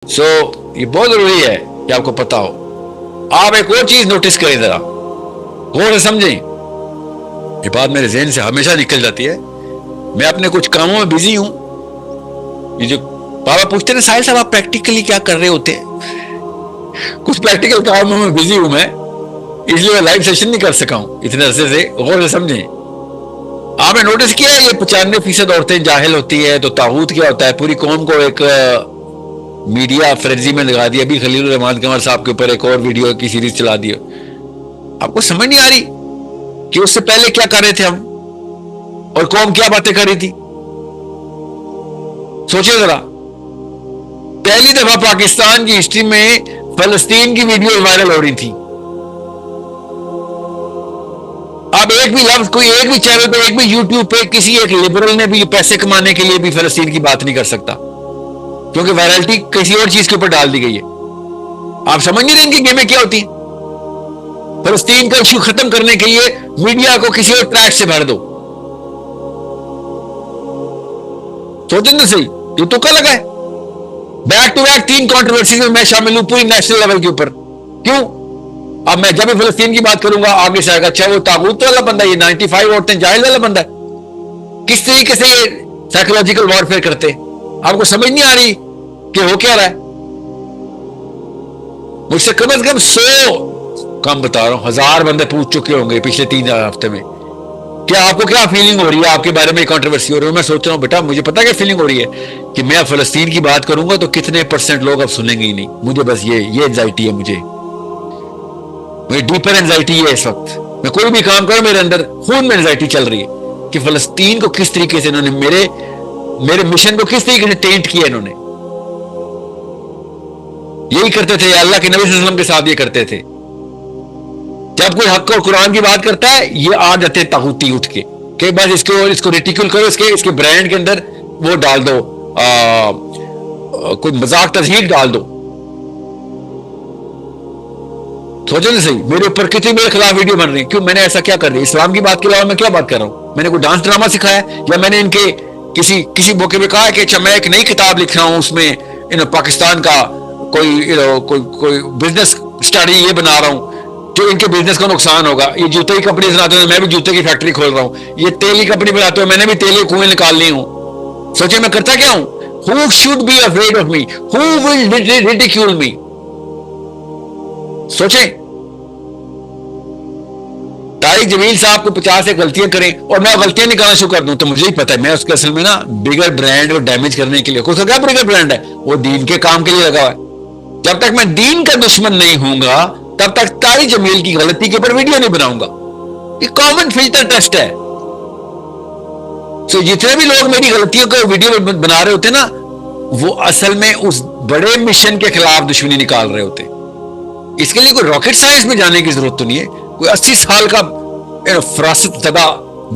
ये बहुत जरूरी है कि आपको पता हो। आप एक और चीज नोटिस करें, जरा गौर से समझें, ये बात मेरे जहन से हमेशा निकल जाती है। मैं अपने कुछ कामों में बिजी हूं। ये जो बाबा पूछते हैं साहिल साहब आप प्रैक्टिकली क्या कर रहे होते हैं, कुछ प्रैक्टिकल कामों में बिजी हूं मैं, इसलिए मैं लाइव सेशन नहीं कर सका हूं इतने अरसे से। गौर से समझें, आपने नोटिस किया ये 95% औरतें जाहिल होती है, तो तागूत क्या होता है? पूरी कौम को एक मीडिया फ्रेंजी में लगा दिया। अभी खलील रहमान कंवर साहब के ऊपर एक और वीडियो की सीरीज चला दी। आपको समझ नहीं आ रही कि उससे पहले क्या कर रहे थे हम और कौम क्या बातें कर रही थी? सोचिए जरा, पहली दफा पाकिस्तान की हिस्ट्री में फलस्तीन की वीडियो वायरल हो रही थी। अब एक भी लफ्ज कोई एक भी चैनल पे, एक भी यूट्यूब पे किसी एक लिबरल ने भी पैसे कमाने के लिए भी फलस्तीन की बात नहीं कर सकता, क्योंकि वायरलिटी किसी और चीज के ऊपर डाल दी गई है। आप समझ नहीं रहे इनकी गेमें क्या होती हैं? फलस्तीन का इश्यू खत्म करने के लिए मीडिया को किसी और ट्रैक से भर दो। सोचें ना सही, ये तो क्या लगा है? बैक टू बैक 3 कंट्रोवर्सीज में मैं शामिल हूं पूरी नेशनल लेवल के ऊपर। क्यों? अब मैं जब भी फलस्तीन की बात करूंगा आगे से आएगा अच्छा वो तागूत वाला बंदा, ये 95 औरतें जाहिल वाला बंदा है। किस तरीके से ये साइकोलॉजिकल वॉरफेयर करते? आपको समझ नहीं आ रही कि हो क्या रहा है? मुझसे कम से कम 100 कम बता रहा हूं 1000 बंदे पूछ चुके होंगे पिछले 3 हफ्ते में, क्या आपको क्या फीलिंग हो रही है आपके बारे में कंट्रोवर्सी हो रही है? मैं सोच रहा हूं बेटा, मुझे पता क्या फीलिंग हो रही है कि मैं फलस्तीन की बात करूंगा तो कितने % लोग अब सुनेंगे ही नहीं। मुझे बस ये एंजाइटी है, मुझे डीपर एंजाइटी है इस वक्त। मैं कोई भी काम करूं मेरे अंदर खून में एंजाइटी चल रही है कि फलस्तीन को किस तरीके से इन्होंने मेरे मिशन को किस तरीके से टेंट किया। इन्होंने यही करते थे, अल्लाह के नबी सल्लल्लाहु अलैहि वसल्लम के साथ ये करते थे। जब कोई हक और कुरान की बात करता है ये आ जाते तागूती उठ के बस इसको रिटिक्यूल करो, इसके ब्रांड के अंदर वो डाल दो, कोई मजाक तजहीक डाल दो। सोचो ना सही, मेरे ऊपर कितनी मेरे खिलाफ वीडियो बन रही है। क्यों? मैंने ऐसा क्या कर रही? इस्लाम की बात के अलावा मैं क्या बात कर रहा हूं? मैंने कोई डांस ड्रामा सिखाया या मैंने इनके किसी मौके पे कहा कि अच्छा मैं एक नई किताब लिख रहा हूं, उसमें पाकिस्तान का कोई बिजनेस स्टडी ये बना रहा हूं जो इनके बिजनेस को नुकसान होगा। ये जूते की कंपनी बनाते हैं, मैं भी जूते की फैक्ट्री खोल रहा हूं। ये तेल की कंपनी बनाते हैं, मैंने भी तेल के कुएं निकाल ली हूं। सोचिए मैं करता क्या हूं? Who should be afraid of me? Who will ridicule me? सोचें, तारिक जमील साहब को 50 से गलतियां करें और मैं गलतियां निकालना शुरू कर दूं तो मुझे ही पता है मैं उसके असल में ना बिगर ब्रांड को डैमेज करने के लिए, उसका क्या बिगर ब्रांड है? वो दीन के काम के लिए लगा हुआ है। जब तक मैं दीन का दुश्मन नहीं होऊंगा तब तक तारिक जमील की गलती के ऊपर वीडियो नहीं बनाऊंगा। ये कॉमन फिल्टर टेस्ट है। तो जितने भी लोग मेरी गलतियों को वीडियो बना रहे होते ना, वो असल में उस बड़े मिशन के खिलाफ दुश्मनी निकाल रहे होते। इसके लिए कोई रॉकेट साइंस में जाने की जरूरत तो नहीं है, कोई 80 साल का फरासत ज़दा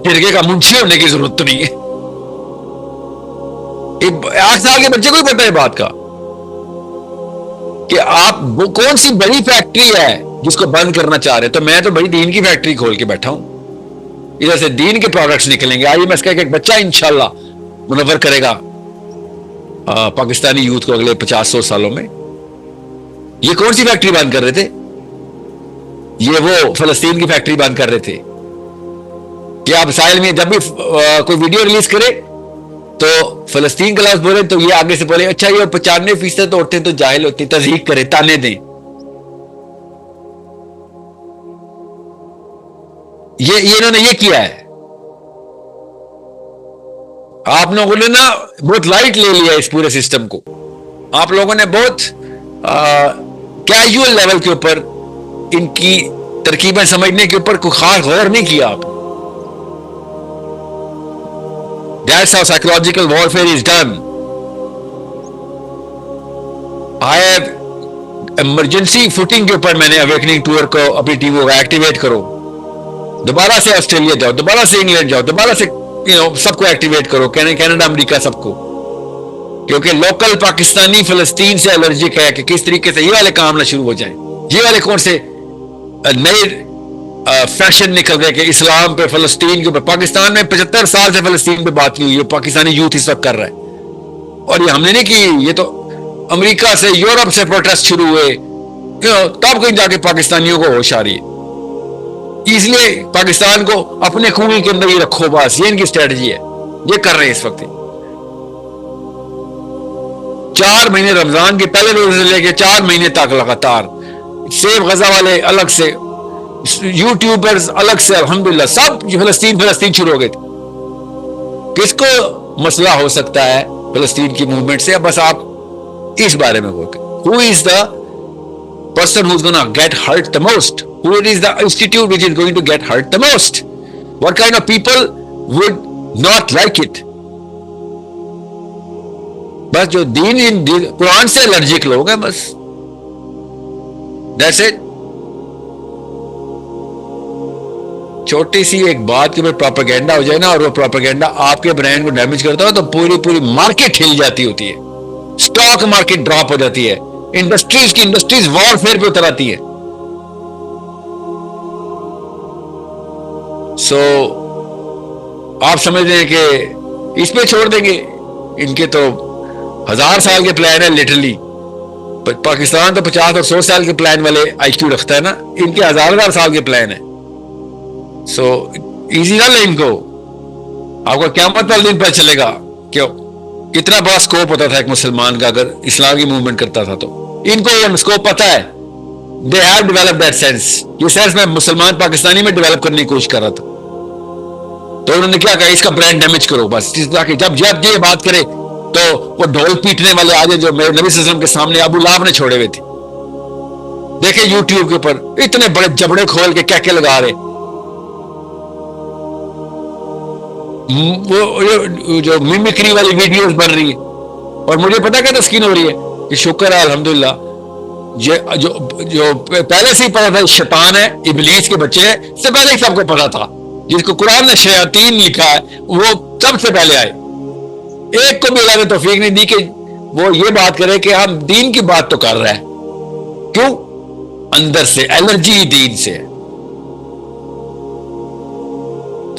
जिरगे का मुंशी होने की जरूरत तो नहीं है। 8 साल के बच्चे को ही पता है बात का कि आप वो कौन सी बड़ी फैक्ट्री है जिसको बंद करना चाह रहे। तो मैं तो बड़ी दीन की फैक्ट्री खोल के बैठा हूं, इधर से दीन के प्रोडक्ट्स निकलेंगे। IMS का एक बच्चा इंशाल्लाह मुनव्वर करेगा पाकिस्तानी यूथ को अगले 50-100 सालों में। ये कौन सी फैक्ट्री बंद कर रहे थे? ये वो फलस्तीन की फैक्ट्री बंद कर रहे थे कि आप साहिल में जब भी कोई वीडियो रिलीज करे तो फलस्तीन का लफ्ज बोले तो ये आगे से बोले अच्छा ये 95% औरतें तो जाहिल होती, तजहीक करे, ताने दें। ये इन्होंने ये किया है। आप लोगों ने ना बहुत लाइट ले लिया इस पूरे सिस्टम को। आप लोगों ने बहुत कैजुअल लेवल के ऊपर इनकी तरकीबें समझने के ऊपर कोई खास गौर नहीं किया। आप That's how psychological warfare is done. I have emergency footing के ऊपर मैंने अवेकनिंग टूर को अपनी टीम को एक्टिवेट करो, दोबारा से ऑस्ट्रेलिया जाओ, दोबारा से इंग्लैंड जाओ, दोबारा से सबको एक्टिवेट करो, कनाडा अमेरिका सबको, क्योंकि लोकल पाकिस्तानी फलस्तीन से एलर्जिक है कि किस तरीके से ये वाले काम ना शुरू हो जाएं। ये वाले कौन से नए फैशन निकल गए कि इस्लाम पे फलस्तीन के ऊपर। पाकिस्तान में 75 साल से फलस्तीन पे बात नहीं हुई है, पाकिस्तानी यूथ इस वक्त कर रहा है। और ये हमने नहीं की, ये तो امریکہ سے یورپ سے پروٹیسٹ شروع ہوئے, تب کہیں جا کے پاکستانیوں کو ہوش آ رہی ہے. اس لیے پاکستان کو اپنے کنویں کے اندر ہی رکھو, بس یہ ان کی اسٹریٹجی ہے, یہ کر رہے ہیں اس وقت. 4 مہینے رمضان کے پہلے روزے سے لے کے 4 مہینے تک لگاتار سیب غزہ والے الگ سے, یوٹیوبرز الگ سے, الحمدللہ سب فلسطین شروع ہو گئے تھے. کس کو مسئلہ ہو سکتا ہے فلسطین کی موومنٹ سے؟ بس آپ اس بارے میں بولتے, who is the person who's gonna get hurt the most? Who is the institute which is going to get hurt the most? What kind of people would not like it? بس جو دین قرآن سے allergic لوگ ہیں, بس that's it. چھوٹی سی ایک بات کے اوپر پروپیگنڈا ہو جائے نا, اور وہ پروپیگنڈا آپ کے برانڈ کو ڈیمیج کرتا ہو, تو پوری مارکیٹ ہل جاتی ہوتی ہے, اسٹاک مارکیٹ ڈراپ ہو جاتی ہے, انڈسٹریز وار فیئر پہ اتر آتی ہے. سو آپ سمجھ رہے ہیں کہ اس پہ چھوڑ دیں گے؟ ان کے تو 1000 سال کے پلان ہے لٹرلی. پاکستان تو 50 اور 100 سال کے پلان والے آئی کیو رکھتا ہے نا, ان کے 1000 سال کے پلان ہے. سو ایزی نہ لیں ان کو, آپ کو قیامت والے دن پتہ چلے گا کیوں کتنا بڑا سکوپ ہوتا تھا ایک مسلمان کا اگر اسلام کی موومنٹ کرتا تھا. تو ان کو یہ سکوپ پتا ہے, they have develop that sense. یہ سینس میں مسلمان پاکستانی میں ڈیولپ کرنے کی کوشش کر رہا تھا, تو انہوں نے کیا کہا, اس کا برانڈ ڈیمیج کرو بس, تاکہ جب یہ بات کرے تو وہ ڈھول پیٹنے والے آ جائیں جو میرے نبی صلی اللہ علیہ وسلم کے سامنے ابو لہب نے چھوڑے ہوئے تھے. دیکھیں یوٹیوب کے اوپر اتنے بڑے جبڑے کھول کے کیا لگا رہے, وہ جو میمکری والی ویڈیوز بن رہی ہے, اور مجھے پتا کیا تسکین ہو رہی ہے کہ شکر ہے الحمدللہ, جو پہلے سے ہی پتا تھا شیطان ہے, ابلیس کے بچے ہیں, سے پہلے ہی سب کو پتا تھا. جس کو قرآن نے شیاطین لکھا ہے وہ سب سے پہلے آئے. ایک کو بھی اللہ نے توفیق نہیں دی کہ وہ یہ بات کرے کہ ہم دین کی بات تو کر رہے ہیں. کیوں؟ اندر سے الرجی دین سے.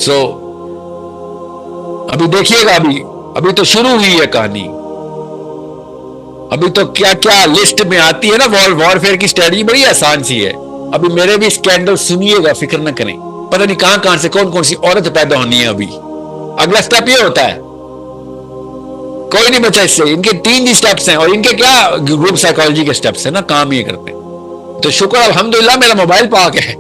سو ابھی دیکھیے گا, ابھی تو شروع ہوئی ہے کہانی. ابھی تو کیا لسٹ میں آتی ہے نا, وار فیئر کی اسٹریٹجی بڑی آسان سی ہے. ابھی میرے بھی اسکینڈل سنیے گا, فکر نہ کریں, پتہ نہیں کہاں سے کون سی عورت پیدا ہونی ہے. ابھی اگلا سٹیپ یہ ہوتا ہے, کوئی نہیں بچا اس سے. ان کے 3 سٹیپس ہیں, اور ان کے کیا گروپ سائیکالوجی کے سٹیپس ہیں نا, کام یہ کرتے ہیں. تو شکر الحمدللہ میرا موبائل پاک ہے,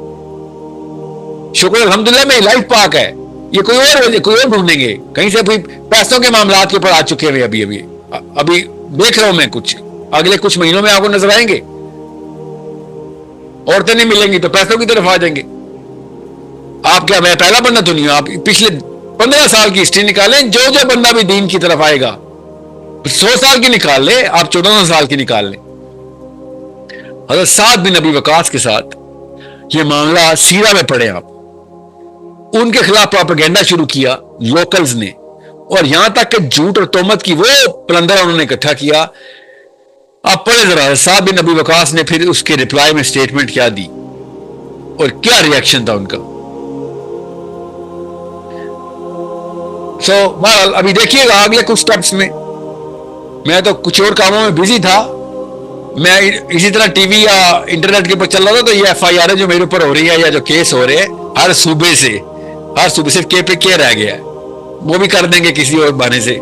شکر الحمدللہ میری لائف پاک ہے. یہ کوئی اور ڈھونڈیں گے کہیں سے, کوئی پیسوں کے معاملات کے اوپر آ چکے ہیں. ابھی دیکھ رہا ہوں میں, کچھ اگلے کچھ مہینوں میں آپ کو نظر آئیں گے. عورتیں نہیں ملیں گی تو پیسوں کی طرف آ جائیں گے. آپ کیا, میں پہلا بندہ تو نہیں ہوں. آپ پچھلے 15 سال کی ہسٹری نکالیں, جو بندہ بھی دین کی طرف آئے گا, 100 سال کی نکال لے, آپ 14 سال کی نکال لیں. حضرت سعد بن ابی وقاص کے ساتھ یہ معاملہ سیرہ میں پڑھیں آپ. ان کے خلاف پروپیگنڈا شروع کیا لوکلز نے, اور یہاں تک کہ جھوٹ اور تہمت کی وہ پلندر انہوں نے اکٹھا کیا. آپ پڑھیں ذرا, سعد بن ابی وقاص نے پھر اس کے ریپلائی میں سٹیٹمنٹ کیا دی اور کیا ریاکشن تھا ان کا. سو بہرحال ابھی دیکھیے گا اگلے کچھ سٹیپس میں. میں تو کچھ اور کاموں میں بزی تھا, میں اسی طرح ٹی وی یا انٹرنیٹ کے اوپر چل رہا تھا. تو یہ ایف آئی آر ہے جو میرے اوپر ہو رہی ہے, یا جو کیس ہو رہے ہیں ہر صوبے سے صرف کے پہ کے رہ گیا ہے, وہ بھی کر دیں گے کسی اور بہانے سے.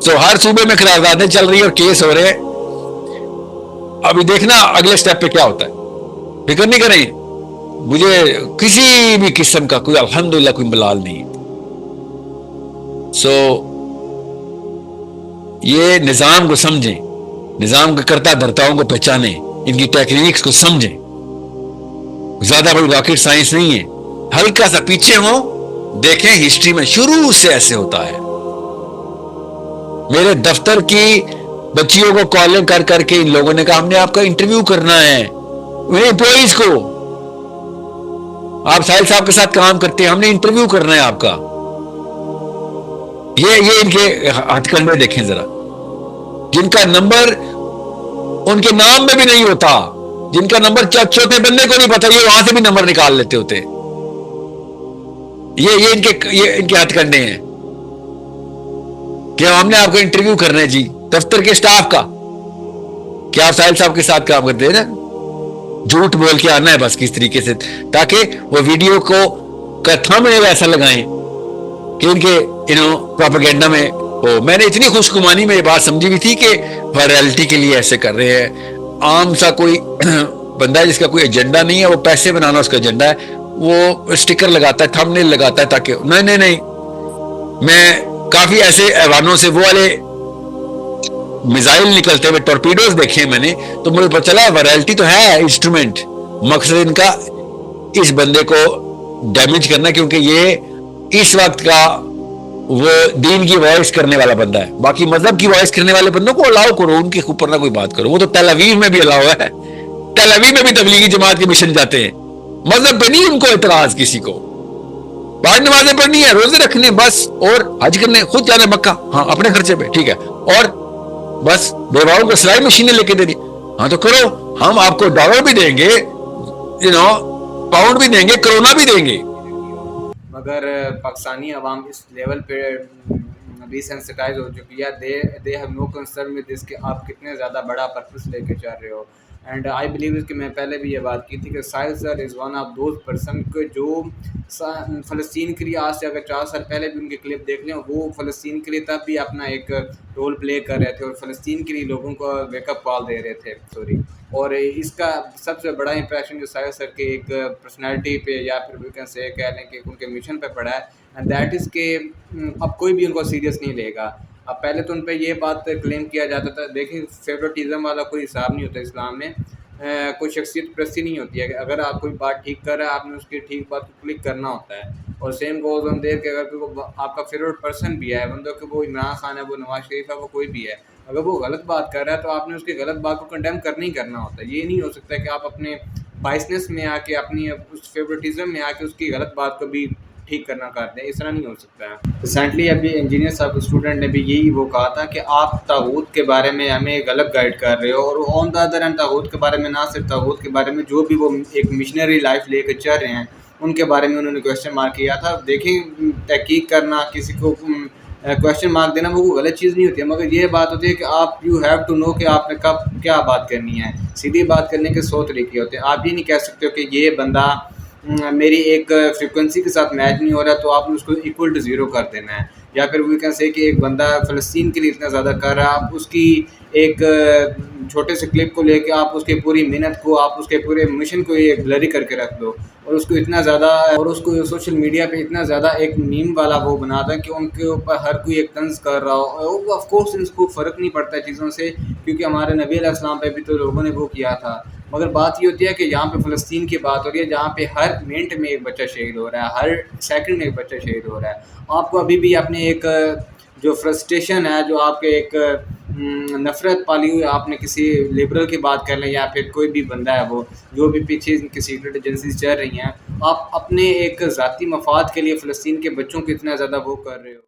تو ہر صوبے میں قراردادیں چل رہی ہیں اور کیس ہو رہے ہیں. ابھی دیکھنا اگلے سٹیپ پہ کیا ہوتا ہے. فکر نہیں کریں, مجھے کسی بھی قسم کا کوئی الحمدللہ کوئی ملال نہیں. سو یہ نظام کو سمجھیں, نظام کے کرتا دھرتاؤں کو پہچانیں, ان کی ٹیکنیکس کو سمجھیں. زیادہ بڑی راکٹ سائنس نہیں ہے, ہلکا سا پیچھے ہوں, دیکھیں ہسٹری میں شروع سے ایسے ہوتا ہے. میرے دفتر کی بچیوں کو کالیں کر کے ان لوگوں نے کہا ہم نے آپ کا انٹرویو کرنا ہے, امپلائیز کو, آپ ساحل صاحب کے ساتھ کام کرتے ہیں, ہم نے انٹرویو کرنا ہے آپ کا. یہ ان کے ہتھ کنڈے دیکھیں ذرا, جن کا نمبر ان کے نام میں بھی نہیں ہوتا, جن کا نمبر چوتھے بندے کو نہیں پتا, یہ وہاں سے بھی نمبر نکال لیتے ہوتے. یہ ان کے ہتھ کنڈے ہیں کہ ہم نے آپ کو انٹرویو کرنا ہے جی, دفتر کے سٹاف کا. क्या आप साहिल साहब के साथ काम करते हैं ना, झूठ बोल के आना है बस किस तरीके से, ताकि वो वीडियो को कथा में ऐसा लगाएं कि उनके प्रोपेगेंडा में हो। मैंने इतनी खुशगुमानी में ये बात समझी भी थी कि वायरलिटी के लिए ऐसे कर रहे हैं। आम सा कोई बंदा है जिसका कोई एजेंडा नहीं है, वो पैसे बनाना उसका एजेंडा है, वो स्टिकर लगाता है, थंबनेल लगाता है ताकि नहीं नहीं नहीं। मैं काफी ऐसे ऐवानों से वो वाले मिसाइल निकलते हुए टॉर्पीडोज देखे मैंने, तो मुझे पता चला वायरलिटी तो है इंस्ट्रूमेंट, मकसद इनका इस बंदे को डैमेज करना, क्योंकि ये इस वक्त का वो दीन की वॉइस करने वाला बंदा है। बाकी मजहब की वॉइस करने वाले बंदों को अलाउ करो, उनके ऊपर ना कोई बात करो। वो तो तेल अवीव में भी अलाउ है, तेल अवीव में भी तबलीगी जमात के मिशन जाते हैं। मजहब पे नहीं उनको एतराज किसी को, पांच नमाजें पढ़नी है, रोजे रखने बस, और हज करने, खुद जाने मक्का, हाँ अपने खर्चे पे, ठीक है, और बस बेवाओं को सिलाई मशीनें लेके दे दी, हाँ तो करो, हम आपको डॉलर भी देंगे, पाउंड भी देंगे, कोरोना भी देंगे। मगर पाकिस्तानी अवाम इस लेवल पे डिसेंसिटाइज हो चुकी है, they have no concern with this कि आप कितने ज़्यादा बड़ा पर्पस लेके चल रहे हो। एंड आई बिलीव कि मैं पहले भी ये बात की थी कि Sahil sir is one of those person के जो फ़लस्तीन के लिए आज से अगर 4 साल पहले भी उनके क्लिप देख लें, वो फ़लस्तीन के लिए तब भी अपना एक रोल प्ले कर रहे थे और फ़लस्तीन के लिए लोगों को वेकअप कॉल दे रहे थे, सॉरी। और इसका सबसे बड़ा इंप्रेशन जो साहिल सर के एक पर्सनैलिटी पे या फिर वी कैन से कह लें कि उनके मिशन पे पड़ा है, एंड दैट इज़ के अब कोई भी उनको सीरियस नहीं लेगा। अब पहले तो उन पर ये बात क्लेम किया जाता था, देखिए फेवरेटिज़म वाला कोई हिसाब नहीं होता इस्लाम में, कोई शख्सियत प्रस्ती नहीं होती है कि अगर आप कोई बात ठीक कर रहा है आपने उसकी ठीक बात को क्लिक करना होता है। और सेम गोज़ ऑन देयर कि अगर वो आपका फेवरेट पर्सन भी है, बंदो कि वो इमरान खान है, वो नवाज शरीफ है, वो कोई भी है, अगर वो गलत बात कर रहा है तो आपने उसकी गलत बात को कंडेम करना ही करना होता है। ये नहीं हो सकता कि आप अपने बाइसनेस में आके, अपनी उस फेवरेटिज्म में आके उसकी गलत बात को भी ठीक करना कर दें, इस तरह नहीं हो सकता है। रिसेंटली अभी इंजीनियर साहब के स्टूडेंट ने भी यही वो कहा था कि आप तागूत के बारे में हमें गलत गाइड कर रहे हो, और ऑन द अदर एंड तागूत के बारे में, ना सिर्फ तागूत के बारे में, जो भी वो एक मिशनरी लाइफ लेकर चल रहे हैं उनके बारे में उन्होंने क्वेश्चन मार्क किया था। देखें, तहकीक करना, किसी को क्वेश्चन मार्क देना वो गलत चीज़ नहीं होती है, मगर ये बात होती है कि आप यू हैव टू नो कि आपने कब क्या बात करनी है। सीधी बात करने के 100 तरीके होते हैं। आप ये नहीं कह सकते हो कि ये बंदा मेरी एक फ्रिक्वेंसी के साथ मैच नहीं हो रहा तो आपने उसको इक्वल टू ज़ीरो कर देना है। या फिर वी कैन से कि एक बंदा फ़लस्तीन के लिए इतना ज़्यादा कर रहा है, आप उसकी एक छोटे से क्लिप को लेके आप उसकी पूरी मेहनत को, आप उसके पूरे मिशन को एक ब्लरी करके रख दो, और उसको इतना ज़्यादा, और उसको सोशल मीडिया पे इतना ज़्यादा एक मीम वाला वो बना दें कि उनके ऊपर हर कोई एक तंज कर रहा हो। ऑफ कोर्स इसको फ़र्क नहीं पड़ता चीज़ों से, क्योंकि हमारे नबी अलैहिस्सलाम पे भी तो लोगों ने वो किया था। मगर बात ये होती है कि यहाँ पे फ़लस्तीन की बात हो रही है, जहाँ पे हर मिनट में एक बच्चा शहीद हो रहा है, हर सेकंड में एक बच्चा शहीद हो रहा है। आपको अभी भी अपने एक जो फ्रस्ट्रेशन है, जो आपके एक नफ़रत पाली हुई, आपने किसी लिबरल की बात कर लें या फिर कोई भी बंदा है वो, जो भी पीछे इनकी सीक्रेट एजेंसीज चल रही हैं, आप अपने एक ज़ाती मफाद के लिए फ़लस्तीन के बच्चों को इतना ज़्यादा वो कर रहे हो।